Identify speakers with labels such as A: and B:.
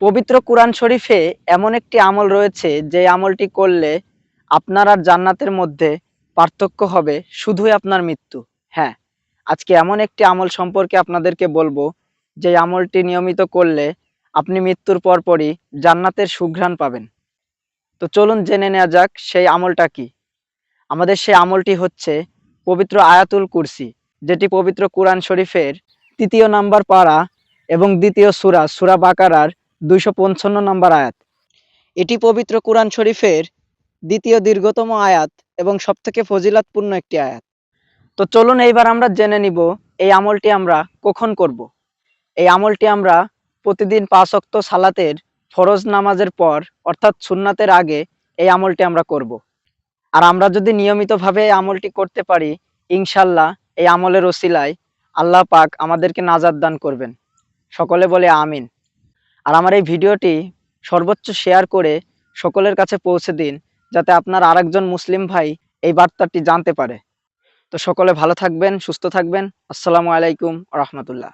A: পবিত্র কুরআন শরীফে এমন একটি আমল রয়েছে যে আমলটি করলে আপনার আর জান্নাতের মধ্যে পার্থক্য হবে শুধুই আপনার মৃত্যু। হ্যাঁ, আজকে এমন একটি আমল সম্পর্কে আপনাদেরকে বলবো যে আমলটি নিয়মিত করলে আপনি মৃত্যুর পরপরই জান্নাতের সুঘ্রাণ পাবেন। তো চলুন জেনে নেওয়া যাক সেই আমলটা কি। আমাদের সেই আমলটি হচ্ছে পবিত্র আয়াতুল কুরসি, যেটি পবিত্র কুরআন শরীফের ৩য় নাম্বার পারা এবং দ্বিতীয় সূরা, সূরা বাকারার ২৫৫ নম্বর আয়াত। এটি পবিত্র কুরআন শরীফের দ্বিতীয় দীর্ঘতম আয়াত এবং সবথেকে ফজিলতপূর্ণ একটি আয়াত। তো চলুন এইবার আমরা জেনে নিব এই আমলটি আমরা কখন করব। এই আমলটি আমরা প্রতিদিন ৫ ওয়াক্ত সালাতের ফরজ নামাজের পর অর্থাৎ সুন্নাতের আগে এই আমলটি আমরা করব। আর আমরা যদি নিয়মিতভাবে এই আমলটি করতে পারি, ইনশাল্লাহ এই আমলের ওসিলায় আল্লাহ পাক আমাদেরকে নাজাত দান করবেন। সকলে বলে আমিন। আর আমার এই ভিডিওটি সর্বোচ্চ শেয়ার করে সকলের কাছে পৌঁছে দিন, যাতে আপনার আরেকজন মুসলিম ভাই এই বার্তাটি জানতে পারে। তো সকলে ভালো থাকবেন, সুস্থ থাকবেন। আসসালামু আলাইকুম ওয়া রাহমাতুল্লাহ।